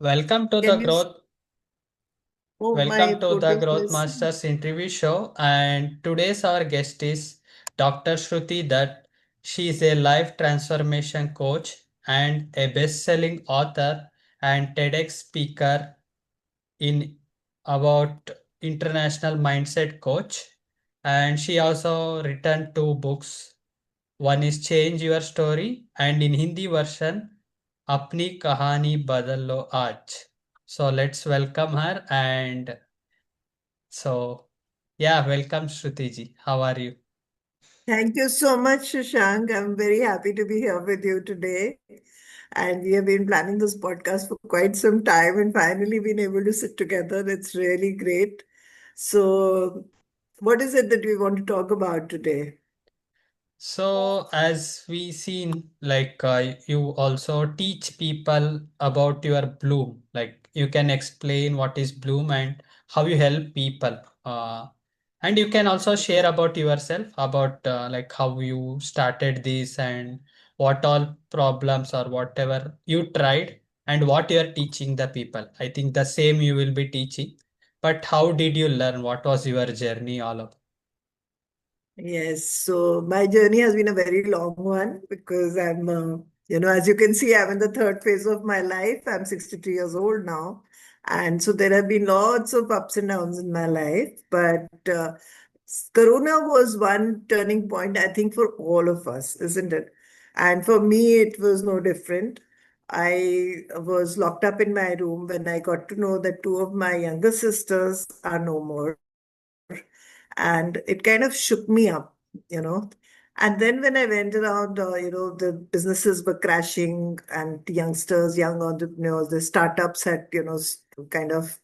Welcome to the Can you? Growth Oh, Welcome my to the photo Growth is. Masters interview show. And today's our guest is Dr. Shruti Dutt. She is a life transformation coach and a best-selling author and TEDx speaker in about international mindset coach. And she also written two books. One is Change Your Story and in Hindi version अपनी कहानी बदल लो आज. So let's welcome her and yeah, welcome Shruti ji. How are you? Thank you so much, Shashank. I'm very happy to be here with you today. And we have been planning this podcast for quite some time and finally been able to sit together. It's really great. So, what is it that we want to talk about today? So, as we seen, you also teach people about your bloom. Like you can explain what is bloom and how you help people. And you can also share about yourself, about like how you started this and what all problems or whatever you tried and what you are teaching the people. I think the same you will be teaching. But how did you learn? What was your journey all of? Yes, so my journey has been a very long one because as you can see, I'm in the third phase of my life. I'm 63 years old now. And so there have been lots of ups and downs in my life. But Corona was one turning point, I think, for all of us, isn't it? And for me, it was no different. I was locked up in my room when I got to know that two of my younger sisters are no more, and it kind of shook me up, you know. And then when I went around, the businesses were crashing and youngsters, young entrepreneurs, the startups had, kind of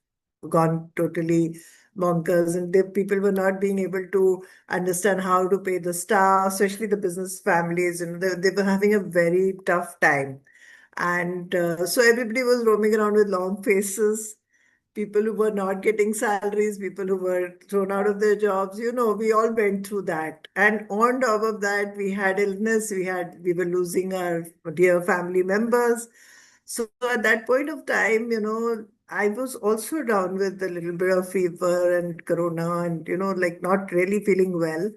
gone totally bonkers, and people were not being able to understand how to pay the staff, especially the business families, and they were having a very tough time. And so everybody was roaming around with long faces, people who were not getting salaries, people who were thrown out of their jobs. We all went through that. And on top of that, we had illness, we were losing our dear family members. So at that point of time, I was also down with a little bit of fever and corona and, like not really feeling well.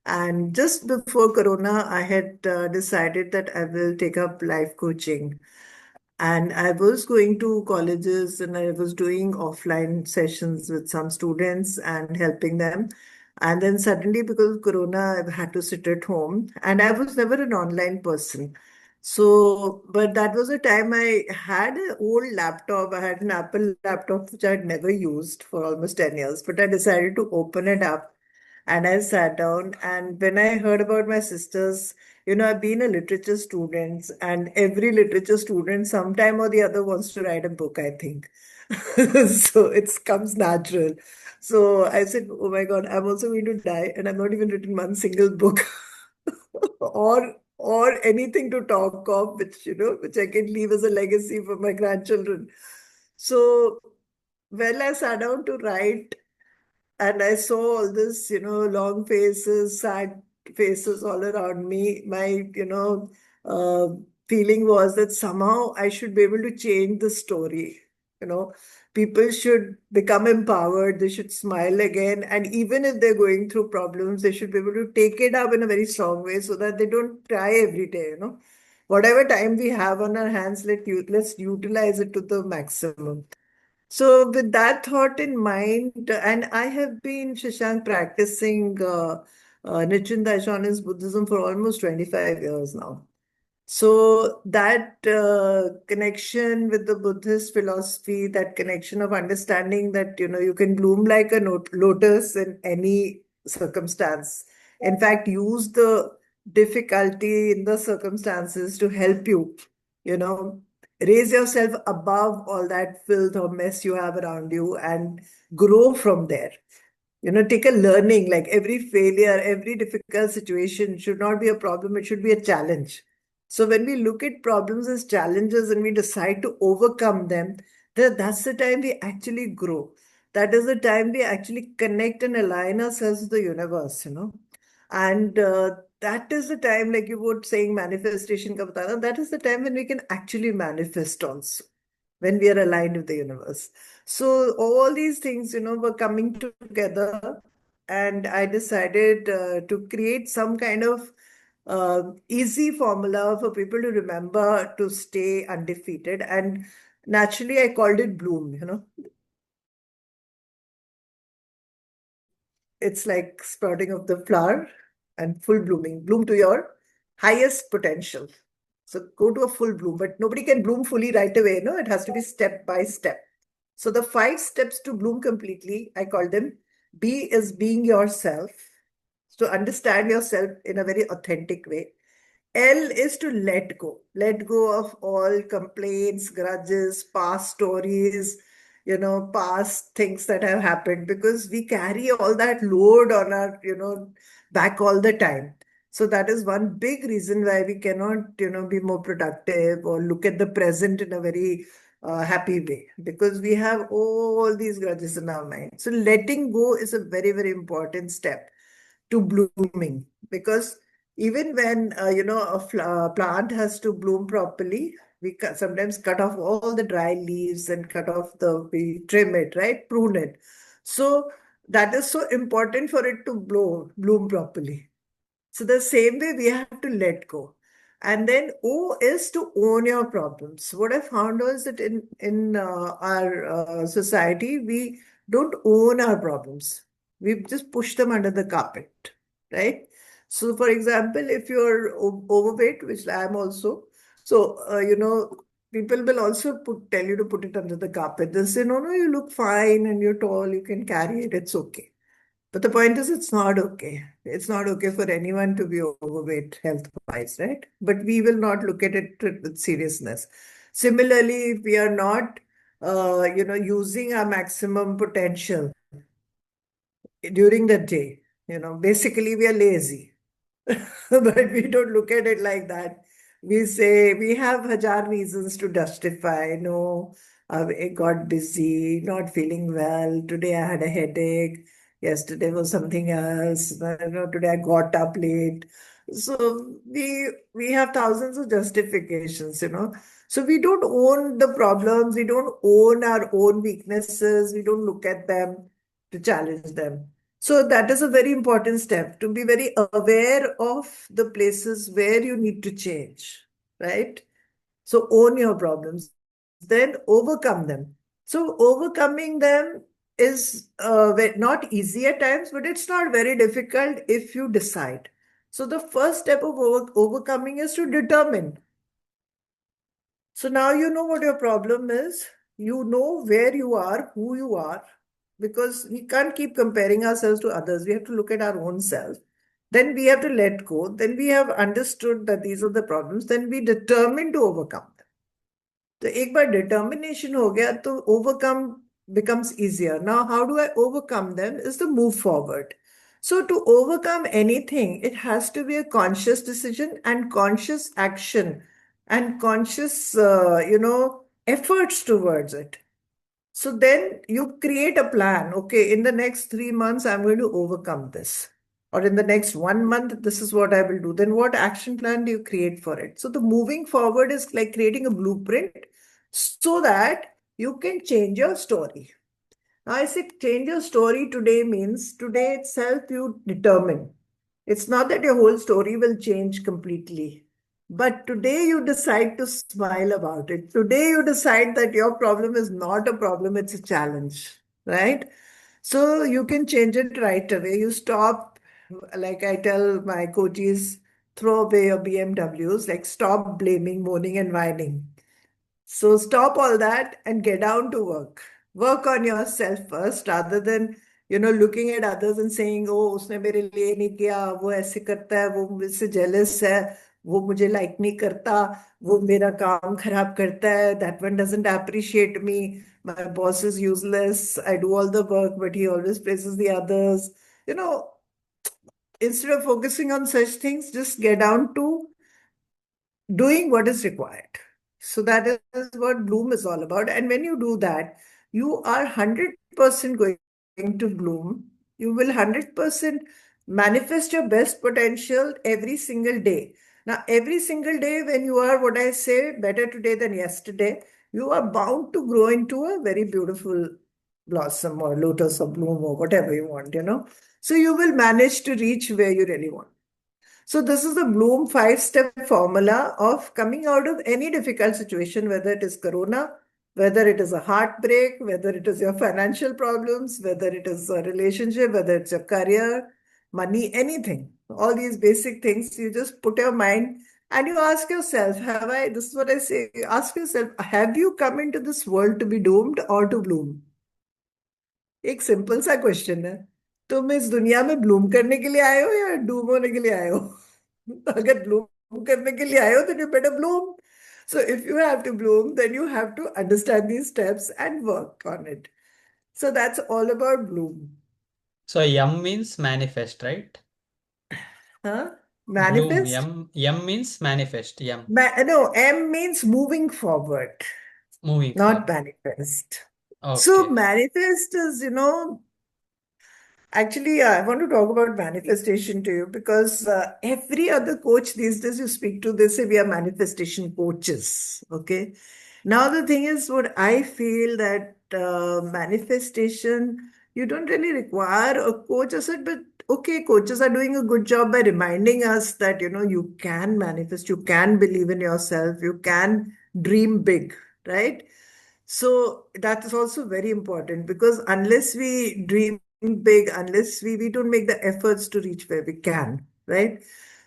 And just before corona, I had decided that I will take up life coaching. And I was going to colleges and I was doing offline sessions with some students and helping them. And then suddenly, because of Corona, I had to sit at home. And I was never an online person. So, but that was a time I had an old laptop. I had an Apple laptop, which I had never used for almost 10 years. But I decided to open it up and I sat down. And when I heard about my sisters, I've been a literature student, and every literature student, sometime or the other, wants to write a book, I think. So it comes natural. So I said, oh my God, I'm also going to die, and I've not even written one single book or anything to talk of, which I can leave as a legacy for my grandchildren. So, well, I sat down to write and I saw all this, long faces, sad faces all around me. My, uh, feeling was that somehow I should be able to change the story. You know, People should become empowered. They should smile again. And even if they're going through problems, they should be able to take it up in a very strong way so that they don't cry every day. Whatever time we have on our hands, let's utilize it to the maximum. So, with that thought in mind, and I have been, Shashank, practicing Nichiren Daishonin's Buddhism for almost 25 years now. So that connection with the Buddhist philosophy, that connection of understanding that you can bloom like a lotus in any circumstance. In fact, use the difficulty in the circumstances to help you, you know, raise yourself above all that filth or mess you have around you and grow from there. Take a learning, like every failure, every difficult situation should not be a problem, it should be a challenge. So when we look at problems as challenges and we decide to overcome them, that's the time we actually grow. That is the time we actually connect and align ourselves with the universe. And that is the time, like you were saying, manifestation ka batana, that is the time when we can actually manifest also. when we are aligned with the universe. So all these things, were coming together, and I decided to create some kind of easy formula for people to remember to stay undefeated. And naturally, I called it Bloom. It's like sprouting of the flower and full blooming. Bloom to your highest potential. So go to a full bloom, but nobody can bloom fully right away. No, it has to be step by step. So the 5 steps to bloom completely, I call them. B is being yourself. So understand yourself in a very authentic way. L is to let go. Let go of all complaints, grudges, past stories, past things that have happened, because we carry all that load on our, back all the time. So that is one big reason why we cannot, be more productive or look at the present in a very happy way, because we have all these grudges in our mind. So letting go is a very, very important step to blooming, because even when a plant has to bloom properly, we sometimes cut off all the dry leaves and cut off we trim it, right, prune it. So that is so important for it to bloom properly. So the same way we have to let go. And then O is to own your problems. What I found was that in our society, we don't own our problems. We just push them under the carpet, right? So, for example, if you're overweight, which I am also, so people will also tell you to put it under the carpet. They'll say, no, no, you look fine and you're tall, you can carry it, it's okay. But the point is, it's not okay. It's not okay for anyone to be overweight health-wise, right? But we will not look at it with seriousness. Similarly, if we are not, using our maximum potential during the day, basically we are lazy. But we don't look at it like that. We say we have hajar reasons to justify. No, I got busy, not feeling well. Today I had a headache. Yesterday was something else. Today I got up late. So we have thousands of justifications. So we don't own the problems. We don't own our own weaknesses. We don't look at them to challenge them. So that is a very important step, to be very aware of the places where you need to change, right? So own your problems, then overcome them. So overcoming them is not easy at times, but it's not very difficult if you decide. So the first step of overcoming is to determine. So now you know what your problem is. You know where you are, who you are, because we can't keep comparing ourselves to others. We have to look at our own self. Then we have to let go. Then we have understood that these are the problems. Then we determine to overcome them. तो एक बार determination हो गया तो overcome becomes easier. Now, how do I overcome them is to move forward. So to overcome anything, it has to be a conscious decision and conscious action and conscious, efforts towards it. So then you create a plan. Okay, in the next 3 months, I'm going to overcome this. Or in the next 1 month, this is what I will do. Then what action plan do you create for it? So the moving forward is like creating a blueprint so that you can change your story. Now, I say change your story today means today itself you determine. It's not that your whole story will change completely. But today you decide to smile about it. Today you decide that your problem is not a problem, it's a challenge, right? So you can change it right away. You stop, like I tell my coaches, throw away your BMWs, like stop blaming, moaning, and whining. So stop all that and get down to work. Work on yourself first rather than, looking at others and saying, oh, उसने मेरे लिए नहीं किया, वो ऐसे करता है, वो मुझसे jealous है, वो मुझे like नहीं करता, वो मेरा काम खराब करता है, that one doesn't appreciate me, my boss is useless, I do all the work, but he always praises the others. You know, instead of focusing on such things, just get down to doing what is required. So that is what Bloom is all about. And when you do that, you are 100% going to bloom. You will 100% manifest your best potential every single day. Now, every single day, when you are what I say, better today than yesterday, you are bound to grow into a very beautiful blossom or lotus or bloom or whatever you want, you know. So you will manage to reach where you really want. So this is the Bloom five-step formula of coming out of any difficult situation, whether it is Corona, whether it is a heartbreak, whether it is your financial problems, whether it is a relationship, whether it's your career, money, anything. All these basic things, you just put your mind and you ask yourself, this is what I say, you ask yourself, have you come into this world to be doomed or to bloom? एक simple सा question है, तुम इस दुनिया में Bloom करने के लिए आए हो या डूम होने के लिए आए हो? अगर ब्लूम करने के लिए आए हो, then you better bloom. So if you have to bloom, then you have to understand these steps and work on it. So that's all about bloom. So yum means manifest, right? Huh? Bloom. Manifest? Yum means manifest. Yum. No, M means moving forward, Moving not forward. manifest. So Okay. manifest is, actually, I want to talk about manifestation to you because every other coach these days you speak to, they say we are manifestation coaches. Okay. Now, the thing is, what I feel that manifestation, you don't really require a coach as such, but okay, coaches are doing a good job by reminding us that, you can manifest, you can believe in yourself, you can dream big, right? So that is also very important because unless we dream big, unless we don't make the efforts to reach where we can, right?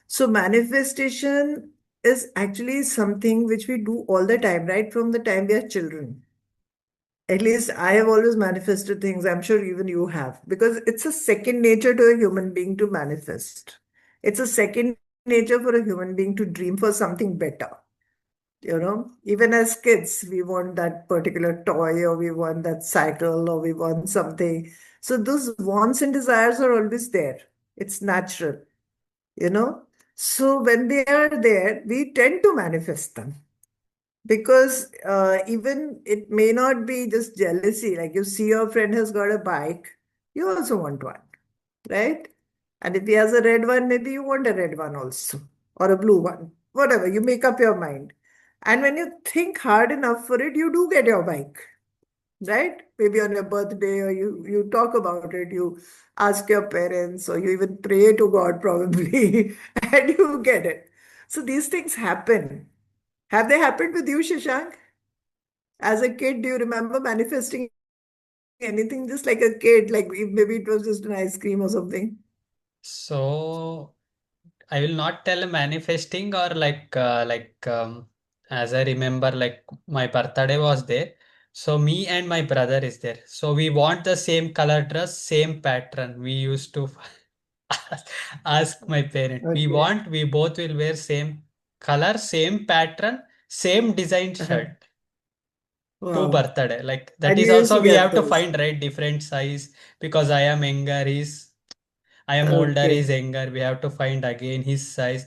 So manifestation is actually something which we do all the time, right? From the time we are children. At least I have always manifested things. I'm sure even you have, because it's a second nature to a human being to manifest. It's a second nature for a human being to dream for something better. Even as kids, we want that particular toy or we want that cycle or we want something. So those wants and desires are always there. It's natural, you know. So when they are there, we tend to manifest them because even it may not be just jealousy. Like you see your friend has got a bike, you also want one, right? And if he has a red one, maybe you want a red one also, or a blue one, whatever. You make up your mind. And when you think hard enough for it, you do get your bike, right? Maybe on your birthday, or you talk about it, you ask your parents, or you even pray to God probably, and you get it. So these things happen. Have they happened with you, Shashank? As a kid, do you remember manifesting anything just like a kid? Like maybe it was just an ice cream or something? So I will not tell manifesting or as I remember like my birthday was there. So me and my brother is there. So we want the same color dress, same pattern. We used to ask my parent. Okay. We both will wear same color, same pattern, same design Uh-huh. shirt to Wow. birthday. Like that And is you used also to we get have to those. find right different size because I am older, Okay. he's younger. We have to find again his size.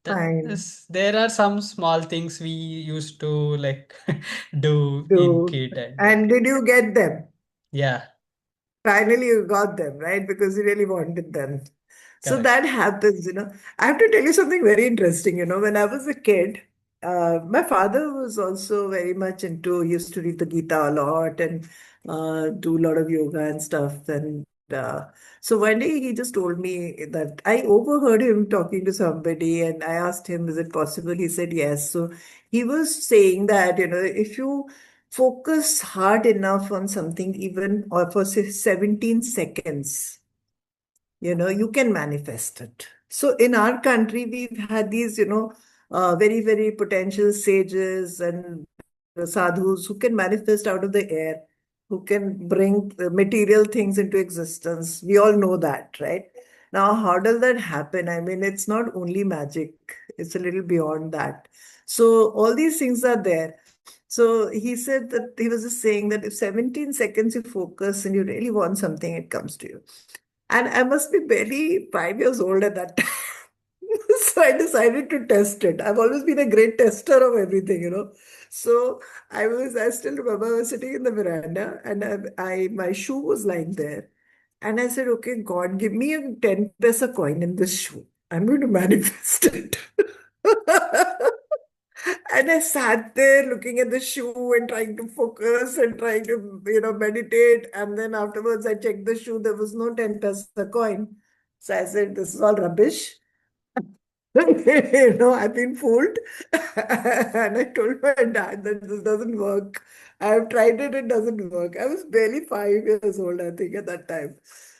Fine. There are some small things we used to like do in Do. kid and And did you get them? yeah, Finally, you got them, right? Because you really wanted them. So correct. that happens. I have to tell you something very interesting. When I was a kid, my father was also very much into, used to read the Gita a lot and do a lot of yoga and stuff. And so one day he just told me that I overheard him talking to somebody and I asked him, is it possible? He said yes. So he was saying that, if you focus hard enough on something, even or for say 17 seconds, you can manifest it. So in our country, we've had these, very, very potential sages and sadhus who can manifest out of the air, who can bring material things into existence. We all know that, right? Now, how does that happen? I mean, it's not only magic, it's a little beyond that. So all these things are there. So he said that he was just saying that if 17 seconds you focus and you really want something, it comes to you. And I must be barely 5 years old at that time. So I decided to test it. I've always been a great tester of everything. So I still remember I was sitting in the veranda and my shoe was lying there. And I said, okay, God, give me a 10 paisa coin in this shoe. I'm going to manifest it. And I sat there looking at the shoe and trying to focus and trying to, meditate. And then afterwards, I checked the shoe. There was no 10 paisa coin. So I said, this is all rubbish. I've been fooled. And I told my dad that this doesn't work. I've tried it, it doesn't work. I was barely 5 years old, I think, at that time.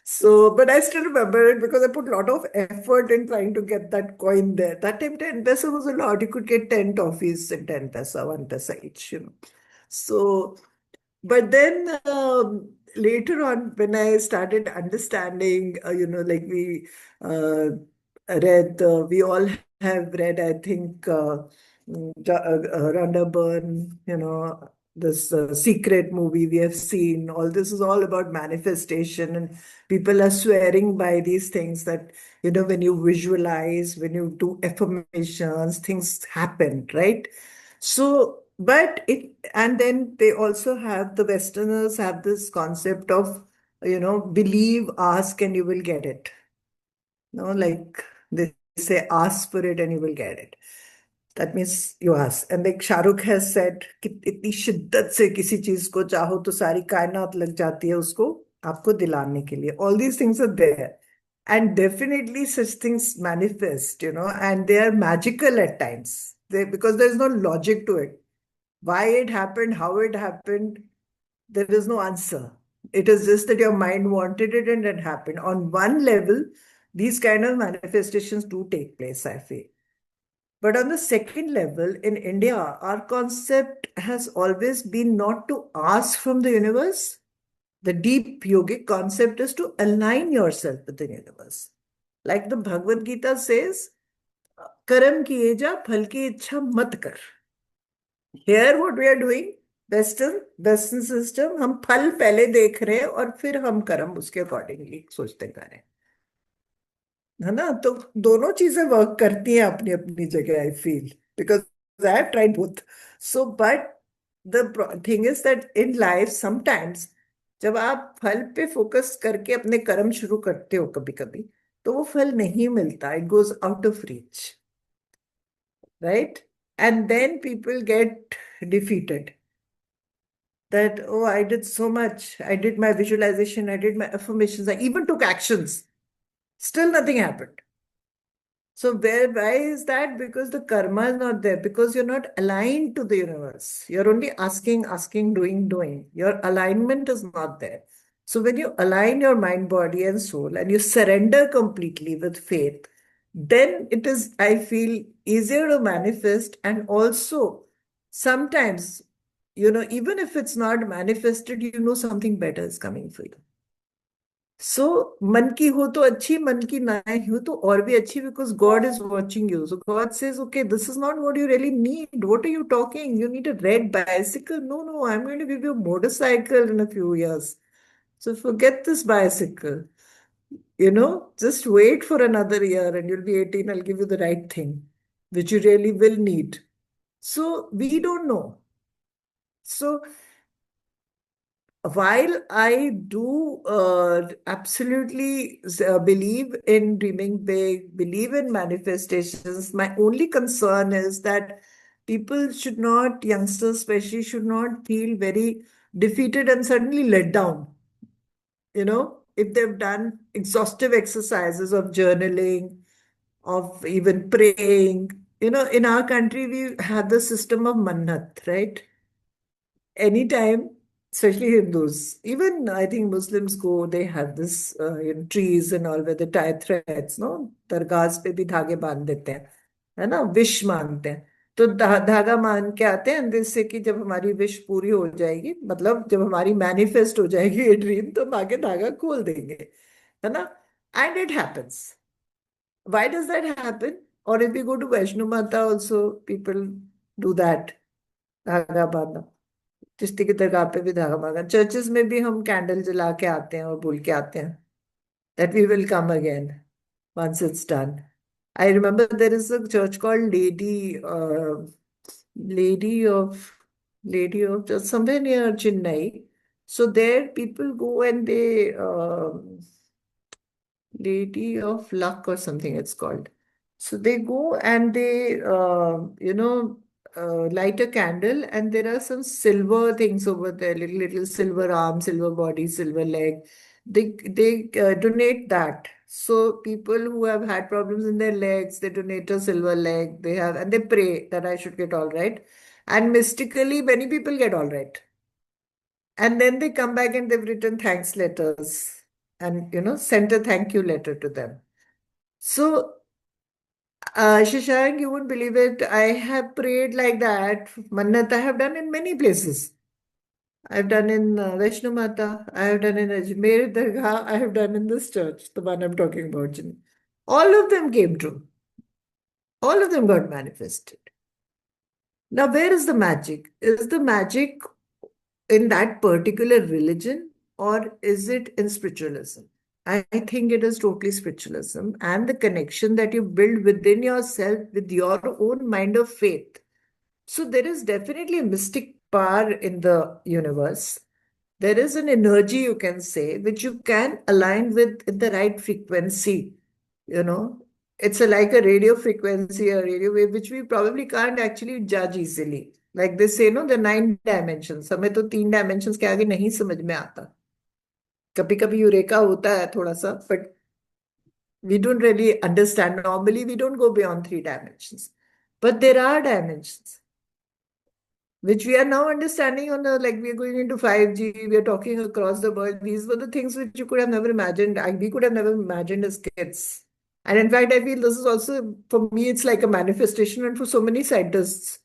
So, but I still remember it because I put a lot of effort in trying to get that coin there. That time, 10 paisa was a lot. You could get 10 toffees in 10 paisa, 1 paisa each. So, but then later on, when I started understanding, like we all have read, I think, Rhonda Byrne, this secret movie we have seen. All this is all about manifestation, and people are swearing by these things that, when you visualize, when you do affirmations, things happen, right? So, but and then they also have, the Westerners have this concept of, believe, ask, and you will get it. Like they say, ask for it and you will get it. That means you ask. And like Shahrukh has said, कि इतनी शिद्दत से किसी चीज को चाहो तो सारी कायनात लग जाती है उसको आपको दिलाने के लिए. All these things are there. And definitely such things manifest, and they are magical at times. Because there's no logic to it. Why it happened, how it happened, there is no answer. It is just that your mind wanted it and it happened. On one level, these kind of manifestations do take place, I feel. But on the second level, in India, our concept has always been not to ask from the universe. The deep yogic concept is to align yourself with the universe. Like the Bhagavad Gita says, कर्म किए जा फल की इच्छा मत कर. Here what we are doing, Western system, हम फल पहले देख रहे हैं और फिर हम कर्म उसके अकॉर्डिंगली सोचते कर रहे हैं. है ना? तो दोनों चीजें वर्क करती हैं अपनी अपनी जगह, I feel, because I have tried both. So but the thing is that in life sometimes जब आप फल पे फोकस करके अपने कर्म शुरू करते हो कभी कभी, तो वो फल नहीं मिलता. It goes out of reach, right? And then people get defeated. That, oh, I did so much. I did my visualization, I did my affirmations, I even took actions. Still nothing happened. So why is that? Because the karma is not there, because you're not aligned to the universe. You're only asking, asking, doing, doing. Your alignment is not there. So when you align your mind, body, and soul, and you surrender completely with faith, then it is, I feel, easier to manifest. And also, sometimes, even if it's not manifested, something better is coming for you. सो मन की हो तो अच्छी, मन की ना हो तो और भी अच्छी, because God is watching you. So God says, okay, this is not what you really need. What are you talking? You need a red bicycle. No, no, I'm going to give you a motorcycle in a few years. So forget this bicycle. Just wait for another year and you'll be 18. I'll give you the right thing, which you really will need. So we don't know. So while I do absolutely believe in dreaming big, believe in manifestations, my only concern is that people should not, youngsters especially, should not feel very defeated and suddenly let down. If they've done exhaustive exercises of journaling, of even praying. In our country, we have the system of mannat, right? Anytime, especially Hindus, even I think Muslims go, they have this trees and all where they tie threads, no? दरगाह पे भी धागे बांध देते हैं, है ना? Wish मांगते हैं. तो धागा मान के आते हैं अंदर से कि जब हमारी विश पूरी हो जाएगी, मतलब जब हमारी मैनिफेस्ट हो जाएगी ये ड्रीम, तो हम आगे धागा खोल देंगे, है ना? And it happens. Why does that happen? Or if we go to Vaishnu Mata also, people do that. धागा बांधना, चिश्ती की दरगाह पे भी धागा बांधना. चर्चेस में भी हम कैंडल जला के आते हैं और बोल के आते हैं that we will come again once it's done. I remember there is a church called Lady of just somewhere near Chennai. So there people go and they Lady of Luck or something it's called. So they go and they light a candle, and there are some silver things over there, little silver arm, silver body, silver leg. They donate that. So people who have had problems in their legs, they donate a silver leg. They have, and they pray that I should get all right. And mystically, many people get all right. And then they come back and they've written thanks letters and, sent a thank you letter to them. So, Shashank, you wouldn't believe it. I have prayed like that. Mannat I have done in many places. I've done in Vaishno Mata. I have done in Ajmer Dargah. I have done in this church, the one I'm talking about. All of them came true. All of them got manifested. Now, where is the magic? Is the magic in that particular religion, or is it in spiritualism? I think it is totally spiritualism and the connection that you build within yourself with your own mind of faith. So there is definitely a mystic power in the universe. There is an energy, you can say, which you can align with in the right frequency. You know, it's like a radio frequency, a radio wave, which we probably can't actually judge easily. Like they say, no, the nine dimensions. हमें तो तीन dimensions के आगे नहीं समझ में आता. कभी कभी यूरेका होता है थोड़ा सा, but we don't really understand. Normally, we don't go beyond three dimensions. But there are dimensions which we are now understanding on the, like, we're going into 5G, we are talking across the world. These were the things which you could have never imagined. We could have never imagined as kids. And in fact, I feel this is also, for me, it's like a manifestation and for so many scientists.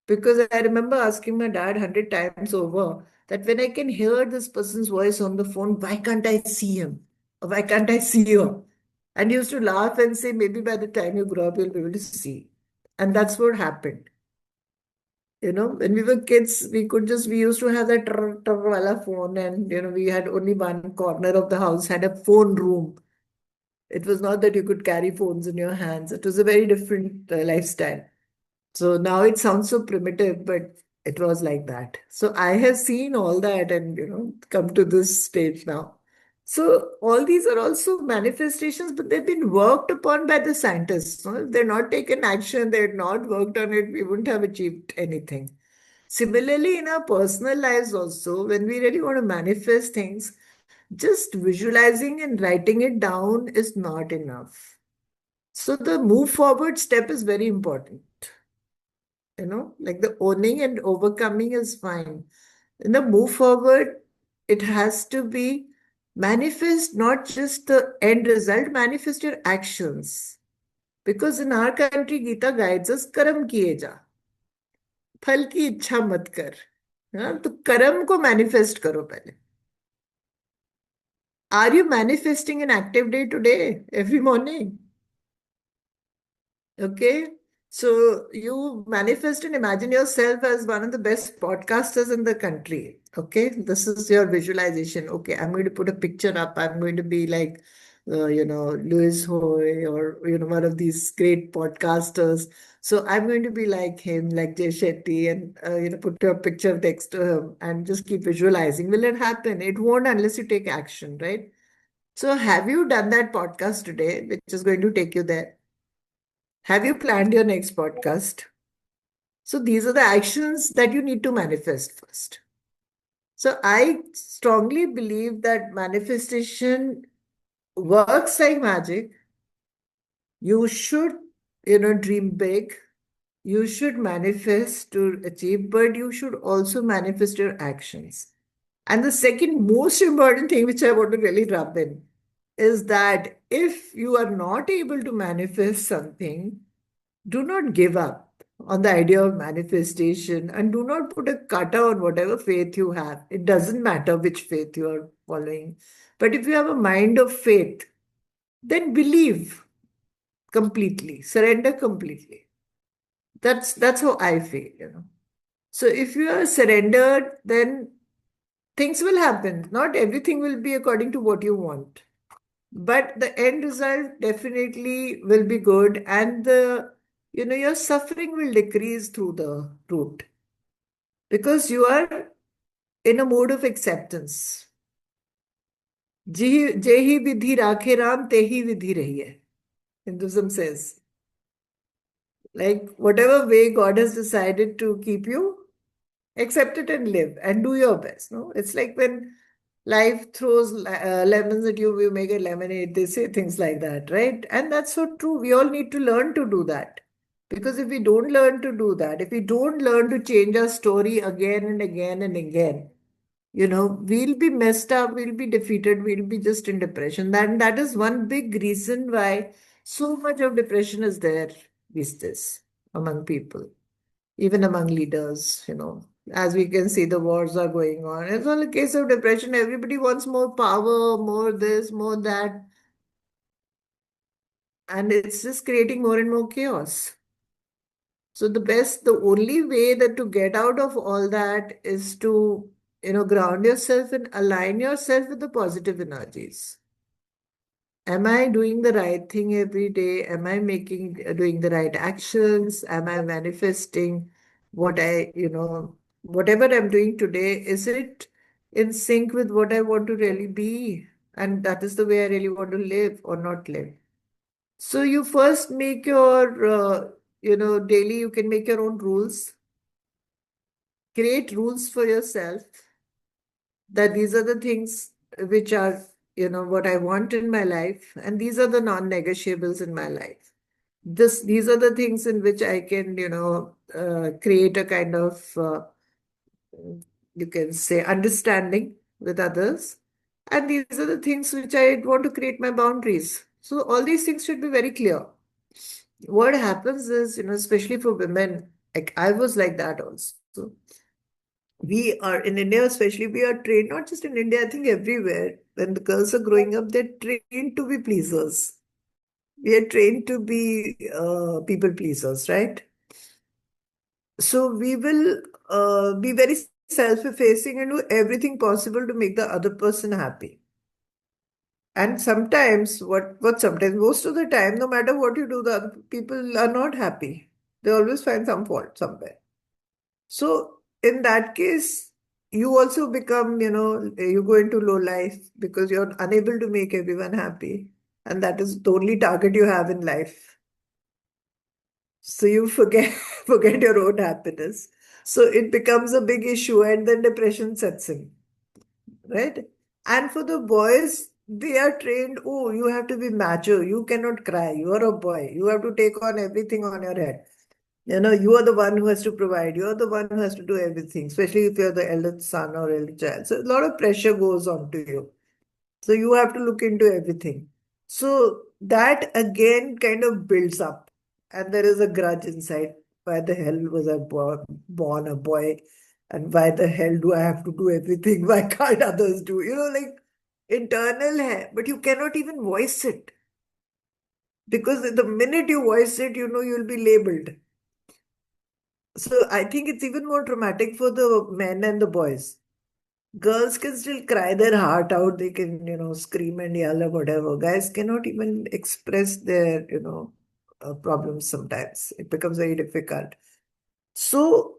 Because I remember asking my dad 100 times over that when I can hear this person's voice on the phone, why can't I see him? Or why can't I see her? And he used to laugh and say, maybe by the time you grow up, you'll be able to see. And that's what happened. When we were kids, we used to have that wala phone, and, we had only one corner of the house had a phone room. It was not that you could carry phones in your hands. It was a very different lifestyle. So now it sounds so primitive, but it was like that. So I have seen all that and, come to this stage now. So all these are also manifestations, but they've been worked upon by the scientists. No? If they're not taken action, they had not worked on it, we wouldn't have achieved anything. Similarly, in our personal lives also, when we really want to manifest things, just visualizing and writing it down is not enough. So the move forward step is very important. Like the owning and overcoming is fine. In the move forward, it has to be manifest, not just the end result, manifest your actions. Because in our country, Gita guides us, कर्म किए जा, फल की इच्छा मत कर. हाँ, तो कर्म को मैनिफेस्ट करो पहले. Are you manifesting an active day today, every morning? Okay. So you manifest and imagine yourself as one of the best podcasters in the country. Okay. This is your visualization. Okay. I'm going to put a picture up. I'm going to be like, Louis Hoy, or, one of these great podcasters. So I'm going to be like him, like Jay Shetty, and, put your picture next to him and just keep visualizing. Will it happen? It won't unless you take action, right? So have you done that podcast today, which is going to take you there? Have you planned your next podcast? So these are the actions that you need to manifest first. So I strongly believe that manifestation works like magic. You should, dream big. You should manifest to achieve, but you should also manifest your actions. And the second most important thing, which I want to really rub in, is that if you are not able to manifest something, do not give up on the idea of manifestation, and do not put a cutter on whatever faith you have. It doesn't matter which faith you are following. But if you have a mind of faith, then believe completely, surrender completely. That's how I feel. So if you are surrendered, then things will happen. Not everything will be according to what you want. But the end result definitely will be good, and your suffering will decrease through the route, because you are in a mode of acceptance. Jehi vidhi rakhe Ram, tehi vidhi rahi hai. Hinduism says. Like whatever way God has decided to keep you, accept it and live and do your best. No, it's like when life throws lemons at you, you make a lemonade. They say things like that, right? And that's so true. We all need to learn to do that. Because if we don't learn to do that, if we don't learn to change our story again and again and again, we'll be messed up, we'll be defeated, we'll be just in depression. That is one big reason why so much of depression is there these days among people, even among leaders. As we can see, the wars are going on. It's all a case of depression. Everybody wants more power, more this, more that, and it's just creating more and more chaos. So the only way that to get out of all that is to, ground yourself and align yourself with the positive energies. Am I doing the right thing every day? Am I doing the right actions? Am I manifesting whatever I'm doing today, is it in sync with what I want to really be? And that is the way I really want to live or not live. So you first make daily, you can make your own rules, create rules for yourself that these are the things which are, what I want in my life, and these are the non-negotiables in my life. These are the things in which I can, create a kind of, you can say, understanding with others. And these are the things which I want to create my boundaries. So all these things should be very clear. What happens is, especially for women, like I was like that also. We are in India, especially, we are trained, not just in India, I think everywhere. When the girls are growing up, they're trained to be pleasers. We are trained to be people pleasers, right? So we will be very self-effacing and do everything possible to make the other person happy. And sometimes, what sometimes, most of the time, no matter what you do, the other people are not happy. They always find some fault somewhere. So in that case, you also become, you go into low life because you're unable to make everyone happy. And that is the only target you have in life. So you forget forget your own happiness. So it becomes a big issue and then depression sets in, right? And for the boys, they are trained, oh, you have to be macho. You cannot cry. You are a boy. You have to take on everything on your head. You are the one who has to provide. You are the one who has to do everything, especially if you're the eldest son or eldest child. So a lot of pressure goes on to you. So you have to look into everything. So that again kind of builds up. And there is a grudge inside. Why the hell was I born a boy? And why the hell do I have to do everything? Why can't others do? Like internal, but you cannot even voice it. Because the minute you voice it, you'll be labeled. So I think it's even more traumatic for the men and the boys. Girls can still cry their heart out. They can, scream and yell or whatever. Guys cannot even express their, problems sometimes. It becomes very difficult. So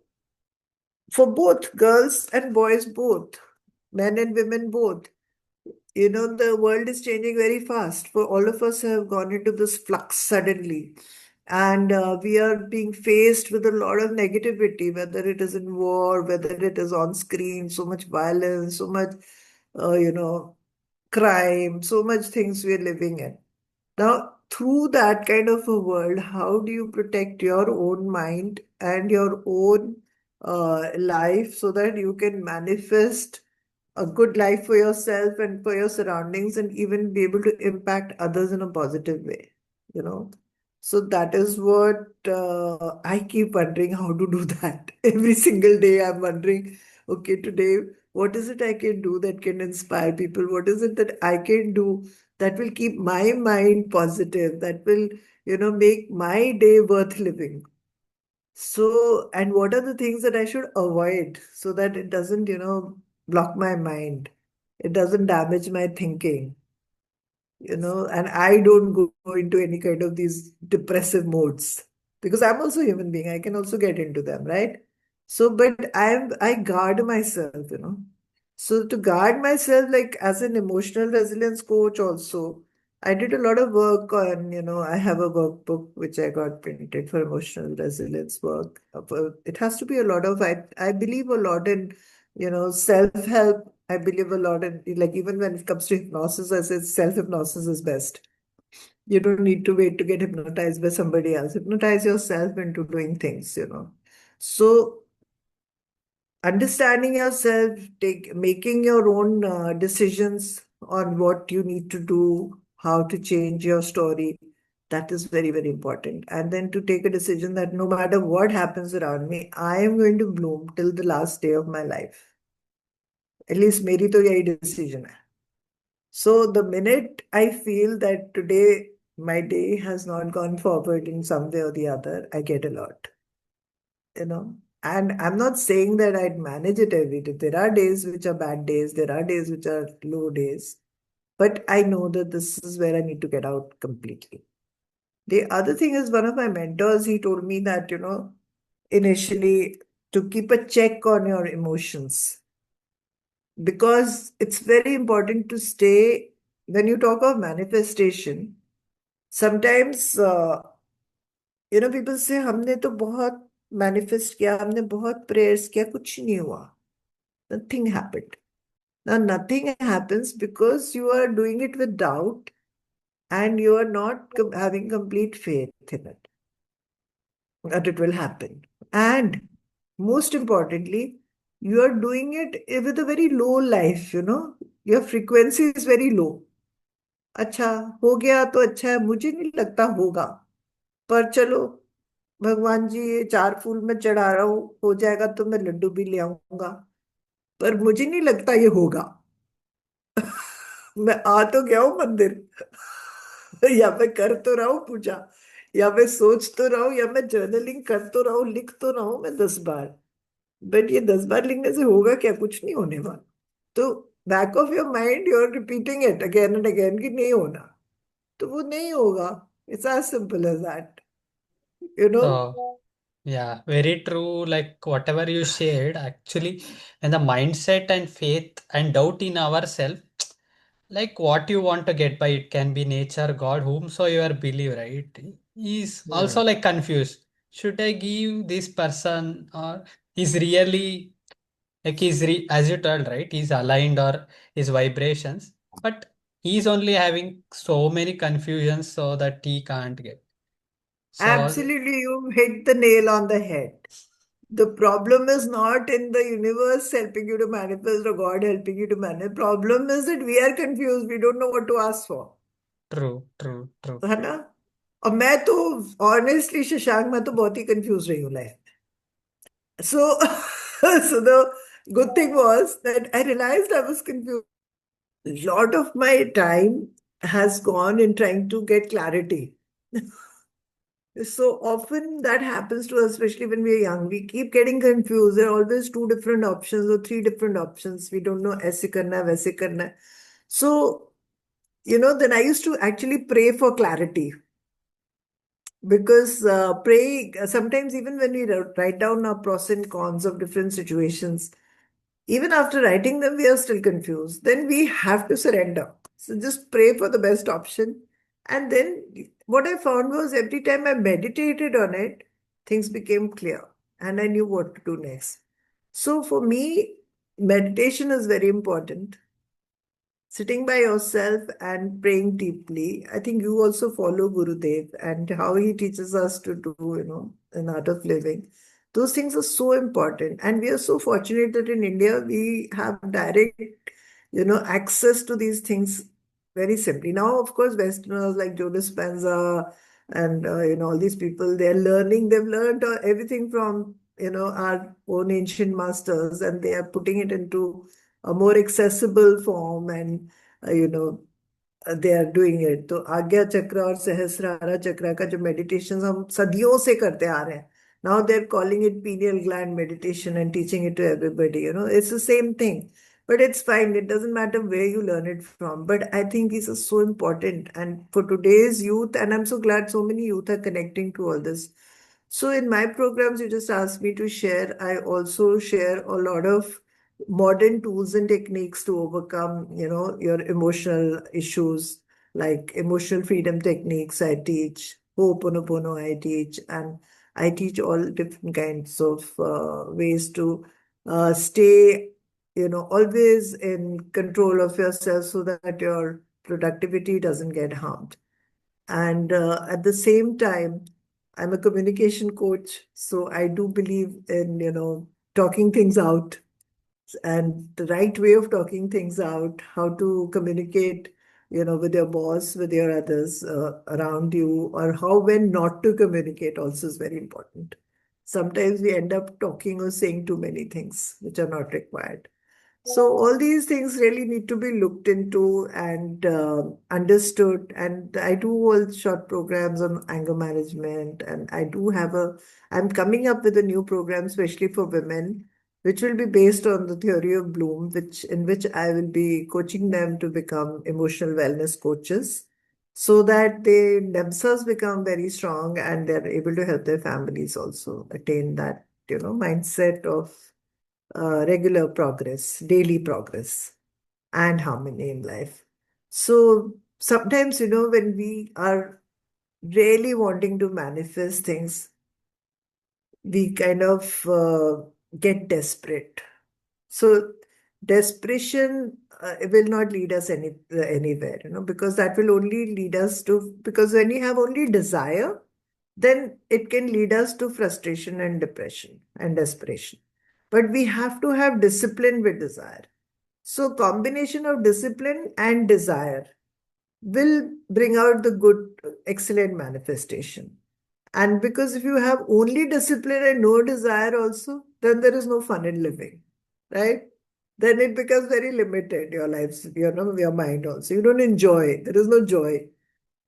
for both girls and boys, both, men and women, both, the world is changing very fast. For all of us have gone into this flux suddenly. And we are being faced with a lot of negativity, whether it is in war, whether it is on screen, so much violence, so much, crime, so much things we're living in. Now, through that kind of a world, how do you protect your own mind and your own life so that you can manifest a good life for yourself and for your surroundings and even be able to impact others in a positive way, you know? So that is what I keep wondering how to do that. Every single day I'm wondering, okay, today, what is it I can do that can inspire people? What is it that I can do that will keep my mind positive, that will, make my day worth living? So, and what are the things that I should avoid so that it doesn't, block my mind? It doesn't damage my thinking, and I don't go into any kind of these depressive modes because I'm also a human being. I can also get into them, right? So, but I guard myself. So to guard myself, like as an emotional resilience coach also, I did a lot of work on, I have a workbook which I got printed for emotional resilience work. It has to be a lot of, I believe a lot in, self-help. I believe a lot in, like, even when it comes to hypnosis, I say self-hypnosis is best. You don't need to wait to get hypnotized by somebody else. Hypnotize yourself into doing things. So understanding yourself, making your own decisions on what you need to do, how to change your story, that is very, very important. And then to take a decision that no matter what happens around me, I am going to bloom till the last day of my life. At least मेरी तो यही decision है. So the minute I feel that today my day has not gone forward in some way or the other, I get a lot. And I'm not saying that I'd manage it every day. There are days which are bad days, there are days which are low days, but I know that this is where I need to get out completely. The other thing is, one of my mentors, he told me that, initially to keep a check on your emotions, because it's very important to stay, when you talk of manifestation, sometimes, people say, हमने तो बहुत manifest किया, हमने बहुत prayers किया, कुछ नहीं हुआ. Nothing happened. Now, nothing happens because you are doing it with doubt and you are not having complete faith in it that it will happen. And most importantly, you are doing it with a very low life. Your frequency is very low. अच्छा हो गया तो अच्छा है, मुझे नहीं लगता होगा, पर चलो भगवान जी ये 4 फूल मैं चढ़ा रहा हूँ, हो जाएगा तो मैं लड्डू भी ले आऊंगा, पर मुझे नहीं लगता ये होगा. मैं आ तो गया हूं मंदिर, या मैं कर तो रहा हूँ पूजा, या मैं सोच तो रहा हूँ, या मैं जर्नलिंग कर तो रहा हूँ, लिख तो रहा हूँ मैं 10 बार, बट ये 10 बार लिखने से होगा क्या? कुछ नहीं होने वाला. तो back of your mind you are repeating it again and again कि नहीं होना, तो वो नहीं होगा. It's as simple as that you know So, yeah, very true. Like whatever you shared, actually, and the mindset and faith and doubt in ourselves, like what you want to get by it can be nature, God, whomsoever believe, right? He's Yeah. also like confused. Should I give this person or is really like as you told, right? He's aligned or his vibrations, but he's only having so many confusions so that he can't get. So Absolutely, you hit the nail on the head. The problem is not in the universe helping you to manifest or God helping you to manifest. Problem is that we are confused. We don't know what to ask for. true, true, true. है ना? और मैं तो honestly Shashank, मैं तो बहुत ही confused रही हूँ life. So, so the good thing was that I realized I was confused. A lot of my time has gone in trying to get clarity. So often that happens to us, especially when we're young. We keep getting confused. There are always two different options or three different options. We don't know ऐसे करना है, वैसे करना है. So, then I used to actually pray for clarity, because praying, sometimes even when we write down our pros and cons of different situations, even after writing them, we are still confused. Then we have to surrender. So just pray for the best option. And then what I found was every time I meditated on it, things became clear and I knew what to do next. So for me, meditation is very important. Sitting by yourself and praying deeply. I think you also follow Gurudev and how he teaches us to do, an art of living. Those things are so important. And we are so fortunate that in India, we have direct, access to these things very simply. Now, of course, Westerners like Joe Dispenza and, all these people, they're learning, they've learned everything from, our own ancient masters, and they are putting it into a more accessible form, and they are doing it. तो आज्ञा चक्र और सहस्रारा चक्र का जो meditation हम सदियों से करते आ रहे हैं, now they are calling it pineal gland meditation and teaching it to everybody. It's the same thing, but it's fine. It doesn't matter where you learn it from, but I think this is so important, and for today's youth, and I'm so glad so many youth are connecting to all this. So in my programs, you just asked me to share. I also share a lot of modern tools and techniques to overcome, your emotional issues. like emotional freedom techniques I teach, Ho'oponopono I teach, and I teach all different kinds of ways to stay, always in control of yourself so that your productivity doesn't get harmed. And at the same time, I'm a communication coach, so I do believe in, talking things out and the right way of talking things out, how to communicate, with your boss, with your others around you, or how when not to communicate also is very important. Sometimes we end up talking or saying too many things which are not required. So all these things really need to be looked into and understood. And I do all short programs on anger management, and I'm coming up with a new program, especially for women, which will be based on the theory of Bloom, in which I will be coaching them to become emotional wellness coaches, so that they themselves become very strong and they're able to help their families also attain that, mindset of regular progress, daily progress, and harmony in life. So sometimes, when we are really wanting to manifest things, we kind of get desperate. So desperation will not lead us anywhere, because that will only lead us to, because when we have only desire, then it can lead us to frustration and depression and desperation. But we have to have discipline with desire. So combination of discipline and desire will bring out the good, excellent manifestation. And because if you have only discipline and no desire also, then there is no fun in living, right? Then it becomes very limited, your lives, your mind also. You don't enjoy. There is no joy.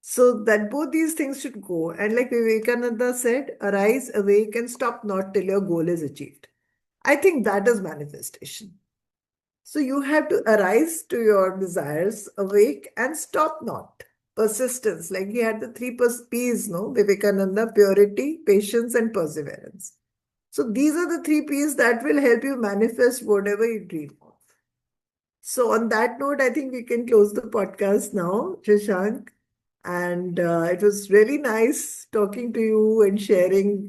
So that both these things should go. And like Vivekananda said, arise, awake, and stop not till your goal is achieved. I think that is manifestation. So you have to arise to your desires, awake, and stop not. Persistence, like he had the three P's, no? Vivekananda, purity, patience, and perseverance. So these are the three P's that will help you manifest whatever you dream of. So on that note, I think we can close the podcast now, Shashank. And it was really nice talking to you and sharing,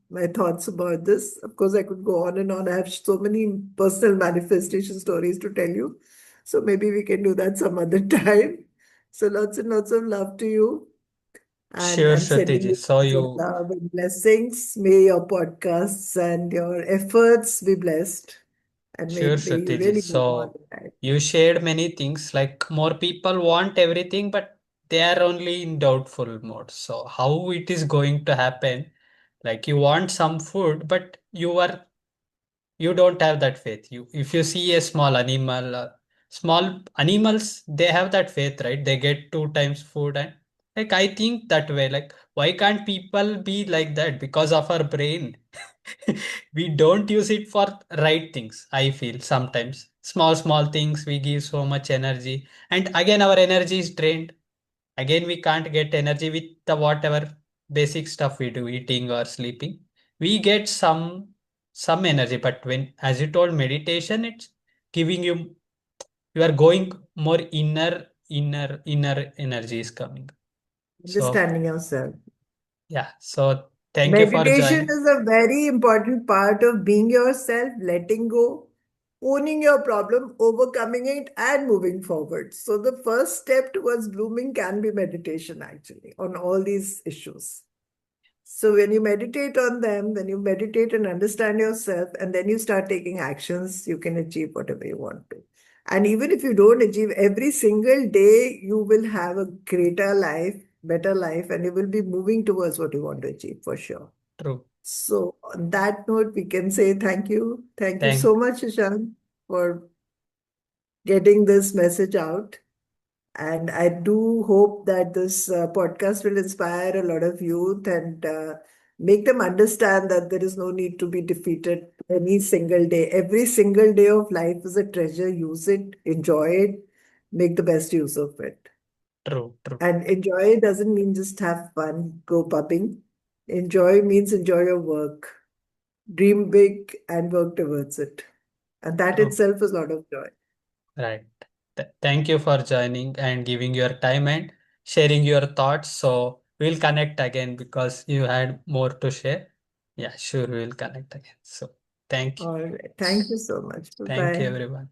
my thoughts about this. Of course, I could go on and on. I have so many personal manifestation stories to tell you. So maybe we can do that some other time. So lots and lots of love to you. And Sure, I'm Shruti sending ji. you So lots of you, love and blessings. May your podcasts and your efforts be blessed. And sure, may you Shruti ji. really move on So in life. you shared many things. Like more people want everything, but they are only in doubtful mode. So how it is going to happen? Like you want some food, but you don't have that faith. You if you see a small animals, they have that faith, right? They get two times food. And like I think that way, like why can't people be like that? Because of our brain. We don't use it for right things. I feel sometimes small things we give so much energy, and again our energy is drained. Again we can't get energy with the whatever basic stuff we do, eating or sleeping. We get some energy, but when, as you told, meditation, it's giving you, you are going more inner energy is coming. So Understanding yourself. yeah, so thank you for Meditation joining. is a very important part of being yourself, letting go, owning your problem, overcoming it, and moving forward. So, the first step towards blooming can be meditation, actually, on all these issues. So, when you meditate on them, when you meditate and understand yourself, and then you start taking actions, you can achieve whatever you want to. And even if you don't achieve every single day, you will have a greater life, better life, and you will be moving towards what you want to achieve for sure. True. So, on that note, we can say thank you. Thank you so Thank much, Ishan, for getting this message out. And I do hope that this podcast will inspire a lot of youth and make them understand that there is no need to be defeated any single day. Every single day of life is a treasure. Use it, enjoy it, make the best use of it. true. And enjoy doesn't mean just have fun, go pubbing. Enjoy means enjoy your work, dream big, and work towards it. And that True. itself is a lot of joy. Right. Thank you for joining and giving your time and sharing your thoughts. So we'll connect again because you had more to share. Yeah, sure, we'll connect again. So thank you. All right. Thank you so much. Thank you, Bye-bye. everyone.